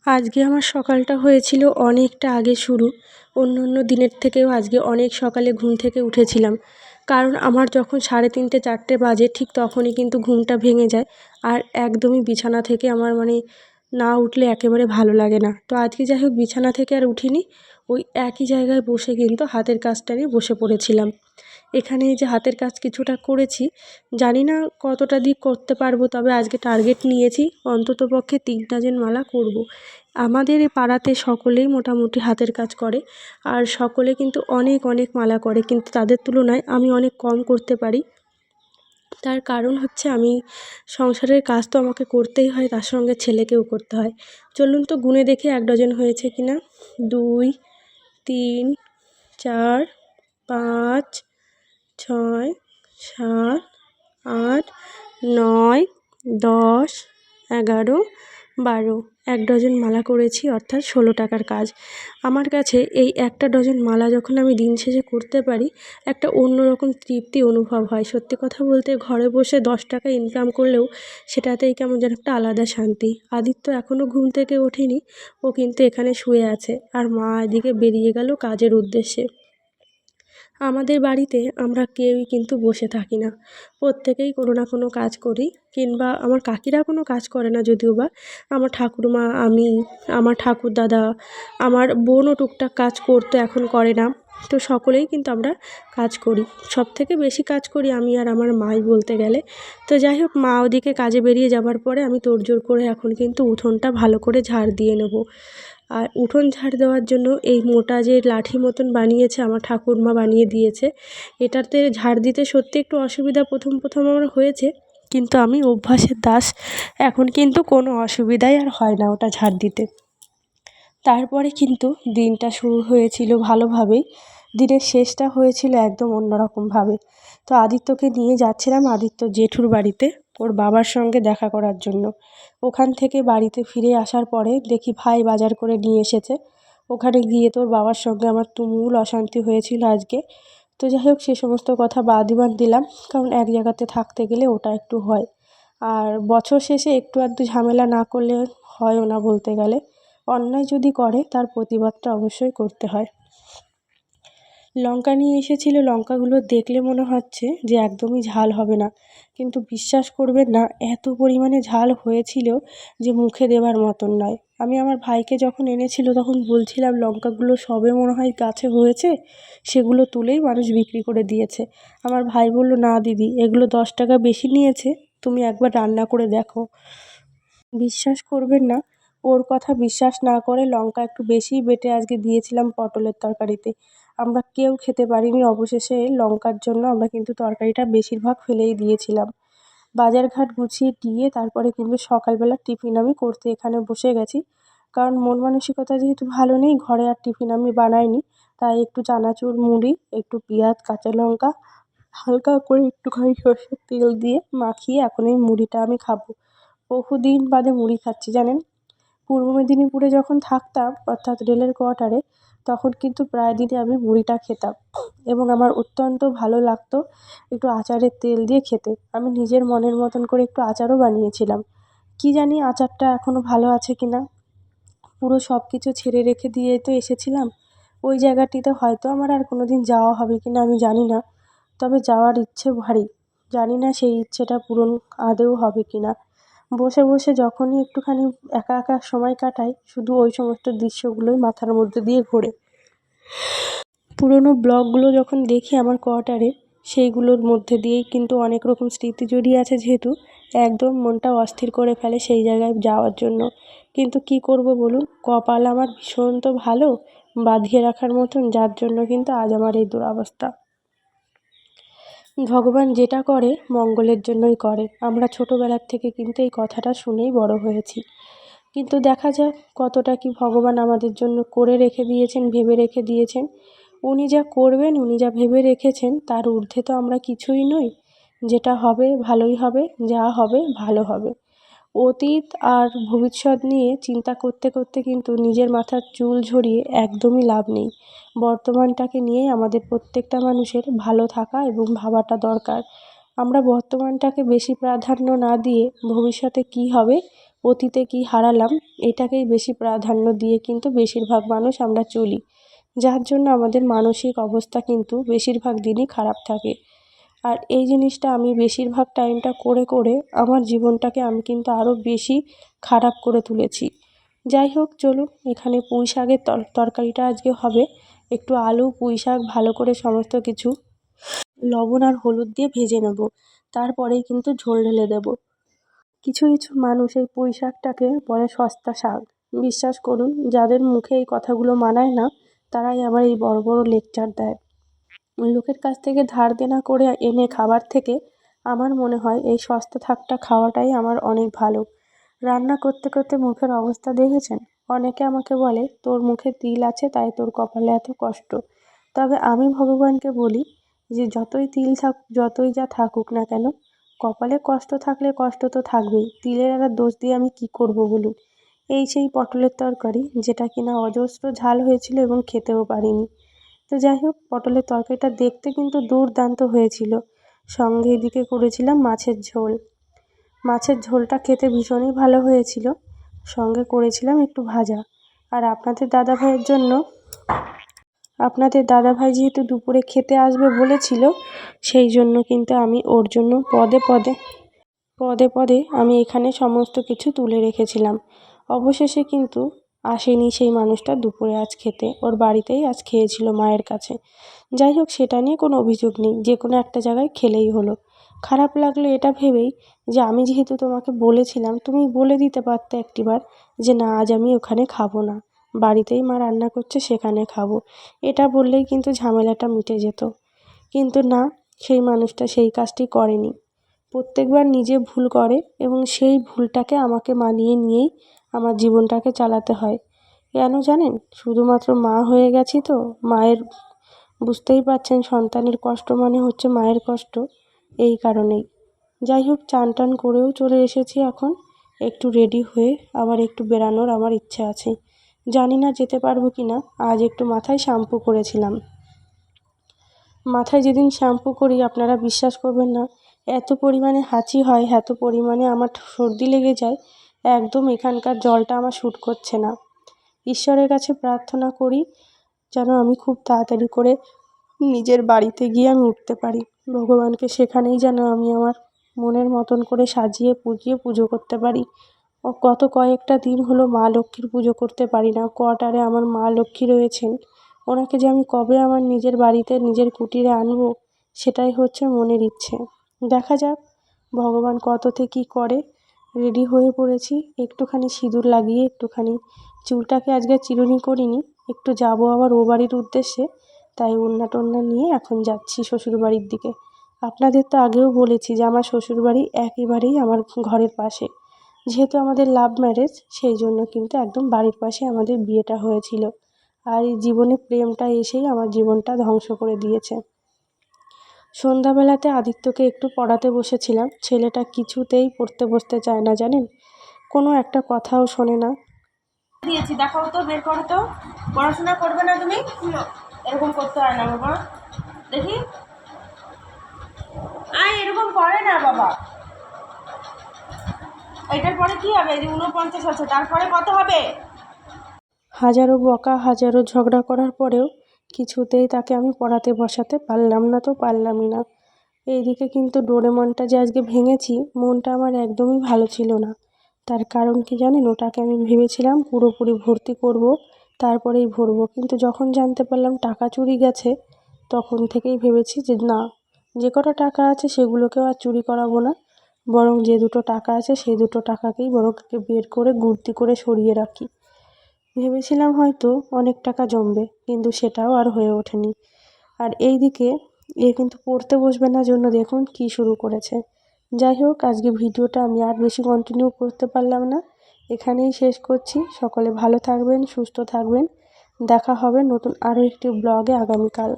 আজকে আমার সকালটা হয়েছিল অনেকটা আগে শুরু। অন্য দিনের থেকেও আজকে অনেক সকালে ঘুম থেকে উঠেছিলাম। কারণ আমার যখন 3:30 4টে বাজে ঠিক তখনই কিন্তু ঘুমটা ভেঙে যায়। আর একদমই বিছানা থেকে আমার না উঠলে একেবারে ভালো লাগে না। তো আজকে যাই হোক বিছানা থেকে আর উঠিনি। ওই একই জায়গায় বসে কিন্তু হাতের কাজটা নিয়ে বসে পড়েছিলাম। এখানে এই যে হাতের কাজ কিছুটা করেছি, জানি না কতটা দিক করতে পারবো, তবে আজকে টার্গেট নিয়েছি অন্ততপক্ষে 3 ডজন মালা করব। আমাদের এই পাড়াতে সকলেই মোটামুটি হাতের কাজ করে, আর সকলে কিন্তু অনেক অনেক মালা করে, কিন্তু তাদের তুলনায় আমি অনেক কম করতে পারি। তার কারণ হচ্ছে আমি সংসারের কাজ তো আমাকে করতেই হয়, তার সঙ্গে ছেলেকেও করতে হয়। চলুন তো গুনে দেখি 1 ডজন হয়েছে কি না। 2, 3, 4, 5, 6, 7, 8, 9, 10, 11, 12, 1 ডজন মালা করেছি, অর্থাৎ 16 টাকার কাজ। আমার কাছে এই একটা ডজন মালা যখন আমি দিন শেষে করতে পারি, একটা অন্যরকম তৃপ্তি অনুভব হয়। সত্যি কথা বলতে ঘরে বসে 10 টাকা ইনকাম করলেও সেটাতেই কেমন যেন একটা আলাদা শান্তি। আদিত্য এখনও ঘুম থেকে ওঠেনি, ও কিন্তু এখানে শুয়ে আছে, আর মা এদিকে বেরিয়ে গেল কাজের উদ্দেশ্যে। আমাদের বাড়িতে আমরা কেউই কিন্তু বসে থাকি না, প্রত্যেকেই কোনো না কোনো কাজ করি। কিংবা আমার কাকিরা কোনো কাজ করে না যদিও বা, আমার ঠাকুরমা, আমি, আমার ঠাকুরদাদা, আমার বোনও টুকটাক কাজ করতো, এখন করে না। তো সকলেই কিন্তু আমরা কাজ করি। সবথেকে বেশি কাজ করি আমি আর আমার মাই বলতে গেলে। তো যাই হোক, মা ওদিকে কাজে বেরিয়ে যাবার পরে আমি তোড়জোড় করে এখন কিন্তু উঠোনটা ভালো করে ঝাড় দিয়ে নেব। আর উঠোন ঝাড় দেওয়ার জন্য এই মোটা যে লাঠি মতন বানিয়েছে আমার ঠাকুরমা বানিয়ে দিয়েছে। এটাতে ঝাড় দিতে সত্যি একটু অসুবিধা প্রথম আমার হয়েছে, কিন্তু আমি অভ্যাসের দাস। এখন কিন্তু কোনো অসুবিধাই আর হয় না ওটা ঝাড় দিতে। তারপরে কিন্তু দিনটা শুরু হয়েছিল ভালোভাবেই। দিনের শেষটা হয়েছিল একদম অন্যরকমভাবে। তো আদিত্যকে নিয়ে যাচ্ছিলাম আদিত্যর জেঠুর বাড়িতে ওর বাবার সঙ্গে দেখা করার জন্য। ওখান থেকে বাড়িতে ফিরে আসার পরে দেখি ভাই বাজার করে নিয়ে এসেছে। ওখানে গিয়ে তোর বাবার সঙ্গে আমার তুমুল অশান্তি হয়েছিল আজকে। তো যাই হোক, সে সমস্ত কথা বাদই দিলাম, কারণ এক জায়গাতে থাকতে গেলে ওটা একটু হয়। আর বছর শেষে একটু আধটু ঝামেলা না করলে হয়ও না বলতে গেলে। অন্যায় যদি করে তার প্রতিবাদটা অবশ্যই করতে হয়। লঙ্কা নিয়ে এসেছিল, লঙ্কাগুলো দেখলে মনে হচ্ছে যে একদমই ঝাল হবে না, কিন্তু বিশ্বাস করবেন না, এত পরিমাণে ঝাল হয়েছিল যে মুখে দেওয়ার মতন নয়। আমি আমার ভাইকে যখন এনেছিল তখন বলছিলাম লঙ্কাগুলো সবে মনে হয় গাছে হয়েছে, সেগুলো তুলেই মানুষ বিক্রি করে দিয়েছে। আমার ভাই বলল, না দিদি, এগুলো 10 টাকা বেশি নিয়েছে, তুমি একবার রান্না করে দেখো। বিশ্বাস করবেন না, ওর কথা বিশ্বাস না করে লঙ্কা একটু বেশিই বেটে আজকে দিয়েছিলাম পটলের তরকারিতে। আমরা কেউ খেতে পারিনি, অবশেষে লঙ্কার জন্য আমরা কিন্তু তরকারিটা বেশিরভাগ ফেলেই দিয়েছিলাম। বাজারঘাট গুছিয়ে দিয়ে তারপরে কিন্তু সকালবেলা টিফিন আমি করতে এখানে বসে গেছি। কারণ মন মানসিকতা যেহেতু ভালো নেই, ঘরে আর টিফিন আমি বানাইনি। তাই একটু চানাচুর, মুড়ি, একটু পেঁয়াজ, কাঁচা লঙ্কা, হালকা করে একটুখানি সর্ষের তেল দিয়ে মাখিয়ে এখন এই মুড়িটা আমি খাবো। বহুদিন বাদে মুড়ি খাচ্ছি জানেন। পূর্ব মেদিনীপুরে যখন থাকতাম, অর্থাৎ রেলের কোয়ার্টারে, তখন কিন্তু প্রায় দিনই আমি মুড়িটা খেতাম এবং আমার অত্যন্ত ভালো লাগতো একটু আচারের তেল দিয়ে খেতে। আমি নিজের মনের মতন করে একটু আচারও বানিয়েছিলাম। কী জানি আচারটা এখনও ভালো আছে কি না। পুরো সব কিছু ছেড়ে রেখে দিয়ে তো এসেছিলাম। ওই জায়গাটিতে হয়তো আমার আর কোনো দিন যাওয়া হবে কি না আমি জানি না। তবে যাওয়ার ইচ্ছে ভারী। জানি না সেই ইচ্ছেটা পূরণ আদৌ হবে কি না। বসে বসে যখনই একটুখানি একা একা সময় কাটাই, শুধু ওই সমস্ত দৃশ্যগুলোই মাথার মধ্যে দিয়ে ঘোরে। পুরোনো ব্লগগুলো যখন দেখি আমার কোয়ার্টারে, সেইগুলোর মধ্যে দিয়েই কিন্তু অনেক রকম স্মৃতি জড়িয়ে আছে যেহেতু, একদম মনটা অস্থির করে ফেলে সেই জায়গায় যাওয়ার জন্য। কিন্তু কী করব বলুন, কপাল আমার ভীষণ তো ভালো, বাঁধিয়ে রাখার মতন, যার জন্য কিন্তু আজ আমার এই দুরবস্থা। ভগবান যেটা করে মঙ্গলের জন্যই করে, আমরা ছোটোবেলার থেকে কিন্তু এই কথাটা শুনেই বড় হয়েছি। কিন্তু দেখা যাক কতটা কি ভগবান আমাদের জন্য করে রেখে দিয়েছেন, ভেবে রেখে দিয়েছেন। উনি যা করবেন, উনি যা ভেবে রেখেছেন তার ঊর্ধ্বে তো আমরা কিছুই নই। যেটা হবে ভালোই হবে, যা হবে ভালো হবে। অতীত আর ভবিষ্যৎ নিয়ে চিন্তা করতে করতে কিন্তু নিজের মাথার চুল ঝরিয়ে একদমই লাভ নেই। বর্তমানটাকে নিয়েই আমাদের প্রত্যেকটা মানুষের ভালো থাকা এবং ভাবাটা দরকার। আমরা বর্তমানটাকে বেশি প্রাধান্য না দিয়ে ভবিষ্যতে কী হবে অতীতে কি হারালাম, এটাকেই বেশি প্রাধান্য দিয়ে কিন্তু বেশিরভাগ মানুষ আমরা চলি, যার জন্য আমাদের মানসিক অবস্থা কিন্তু বেশিরভাগ দিনই খারাপ থাকে। আর এই জিনিসটা আমি বেশিরভাগ টাইমটা করে করে আমার জীবনটাকে আমি কিন্তু আরও বেশি খারাপ করে তুলেছি। যাই হোক, চলুন, এখানে পুঁই শাকের তরকারিটা আজকে হবে। একটু আলু, পুঁই শাক ভালো করে সমস্ত কিছু লবণ আর হলুদ দিয়ে ভেজে নেব, তারপরেই কিন্তু ঝোল ঢেলে দেব। কিছু কিছু মানুষ এই পুঁই শাকটাকে বলে সস্তা শাক। বিশ্বাস করুন, যাদের মুখে এই কথাগুলো মানায় না, তারাই আবার এই বড় বড় লেকচার দেয়। লোকের কাছ থেকে ধার দেনা করে এনে খাবার থেকে আমার মনে হয় এই সস্তা শাকটা খাওয়াটাই আমার অনেক ভালো। রান্না করতে করতে মুখের অবস্থা দেখেছেন? অনেকে আমাকে বলে, তোর মুখে তিল আছে তাই তোর কপালে এত কষ্ট। তবে আমি ভগবানকে বলি যে যতই তিল থাকুক, যতই যা থাকুক না কেন, কপালে কষ্ট থাকলে কষ্ট তো থাকবেই। তিলের একটা দোষ দিয়ে আমি কি করব বলুন? এই সেই পটলের তরকারি, যেটা কিনা অজস্র ঝাল হয়েছিল এবং খেতেও পারিনি। তো যাই হোক, পটলের তরকারিটা দেখতে কিন্তু দুর্দান্ত হয়েছিল। সঙ্গে এদিকে করেছিলাম মাছের ঝোল। মাছের ঝোলটা খেতে ভীষণই ভালো হয়েছিল। সঙ্গে করেছিলাম একটু ভাজা। আর আপনাদের দাদাভাই যেহেতু দুপুরে খেতে আসবে বলেছিল, সেই জন্য কিন্তু আমি ওর জন্য পদে পদে আমি এখানে সমস্ত কিছু তুলে রেখেছিলাম। অবশেষে কিন্তু আসেনি সেই মানুষটা দুপুরে আজ খেতে, ওর বাড়িতেই আজ খেয়েছিল মায়ের কাছে। যাই হোক, সেটা নিয়ে কোনো অভিযোগ নেই, যে কোনো একটা জায়গায় খেলেই হলো। খারাপ লাগলো এটা ভেবেই যে আমি যেহেতু তোমাকে বলেছিলাম, তুমি বলে দিতে পারতে একটিবার যে না, আজ আমি ওখানে খাবো না, বাড়িতেই মা রান্না করছে সেখানে খাবো। এটা বললেই কিন্তু ঝামেলাটা মিটে যেত। কিন্তু না, সেই মানুষটা সেই কাজটি করেনি। প্রত্যেকবার নিজে ভুল করে এবং সেই ভুলটাকে আমাকে মানিয়ে নিয়েই আমার জীবনটাকে চালাতে হয়। কেন জানেন? শুধুমাত্র মা হয়ে গেছি তো, মায়ের, বুঝতেই পারছেন, সন্তানের কষ্ট মানে হচ্ছে মায়ের কষ্ট, এই কারণেই। যাই হোক, চান টান করেও চলে এসেছি এখন। একটু রেডি হয়ে আবার একটু বেরানোর আমার ইচ্ছে আছে। জানি না যেতে পারবো কি না। আজ একটু মাথায় শ্যাম্পু করেছিলাম। মাথায় যেদিন শ্যাম্পু করি আপনারা বিশ্বাস করবেন না, এত পরিমাণে হাঁচি হয়, এত পরিমাণে আমার সর্দি লেগে যায়, একদম এখানকার জলটা আমার শ্যুট করছে না। ঈশ্বরের কাছে প্রার্থনা করি যেন আমি খুব তাড়াতাড়ি করে নিজের বাড়িতে গিয়ে আমি উঠতে পারি। ভগবানকে সেখানেই যেন আমি আমার মনের মতন করে সাজিয়ে পুজিয়ে পুজো করতে পারি। গত কয়েকটা দিন হলো মা লক্ষ্মীর পুজো করতে পারি না। কোয়ার্টারে আমার মা লক্ষ্মী রয়েছেন, ওনাকে যে আমি কবে আমার নিজের বাড়িতে নিজের কুটিরে আনবো, সেটাই হচ্ছে মনের ইচ্ছে। দেখা যাক ভগবান কততে কী করে। রেডি হয়ে পড়েছি, একটুখানি সিঁদুর লাগিয়ে একটুখানি চুলটাকে আজকে চিরুনি করিনি, একটু যাবো আবার ও বাড়ির উদ্দেশ্যে, তাই ওড়না টোড়না নিয়ে এখন যাচ্ছি শ্বশুরবাড়ির দিকে। আপনাদের তো আগেও বলেছি যে আমার শ্বশুরবাড়ি একেবারেই আমার ঘরের পাশে। যেহেতু আমাদের লাভ ম্যারেজ, সেই জন্য কিন্তু একদম বাড়ির পাশে আমাদের বিয়েটা হয়েছিল। আর এই জীবনে প্রেমটা এসেই আমার জীবনটা ধ্বংস করে দিয়েছে। সন্ধ্যাবেলাতে আদিত্যকে একটু পড়াতে বসেছিলাম। ছেলেটা কিছুতেই পড়তে বসতে চায় না জানেন, কোনো একটা কথাও শোনে না। দিয়েছি, দেখাও তো, বের করো তো। পড়াশোনা করবে না তুমি? এরকম করতে হয় না বাবা, দেখি। এরকম করে না বাবা। এটার পরে কি হবে? যে 49 আছে, তারপরে কত হবে? হাজারো বকা, হাজারো ঝগড়া করার পরেও কিছুতেই তাকে আমি পড়াতে বসাতে পারলাম না, তো পারলামই না। এইদিকে কিন্তু ডোরেমনটা যে আজকে ভেঙেছি, মনটা আমার একদমই ভালো ছিল না। তার কারণ কি জানেন? ওটাকে আমি ভেবেছিলাম পুরোপুরি ভর্তি করব, তারপরেই ভরবো। কিন্তু যখন জানতে পারলাম টাকা চুরি গেছে, তখন থেকেই ভেবেছি যে না, যে কটা টাকা আছে সেগুলোকেও আর চুরি করাবো না, বরং যে দুটো টাকা আছে সেই দুটো টাকাকেই বরং বের করে গুর্তি করে সরিয়ে রাখি। ভেবেছিলাম হয়তো অনেক টাকা জমবে, কিন্তু সেটাও আর হয়ে ওঠেনি। আর এই দিকে কিন্তু পড়তে বসবে না জন্য দেখুন কি শুরু করেছে। যাই হোক, আজকে ভিডিওটা আমি আর বেশি কন্টিনিউ করতে পারলাম না, এখানেই শেষ করছি। সকলে ভালো থাকবেন, সুস্থ থাকবেন। দেখা হবে নতুন আরও একটি ব্লগে আগামীকাল।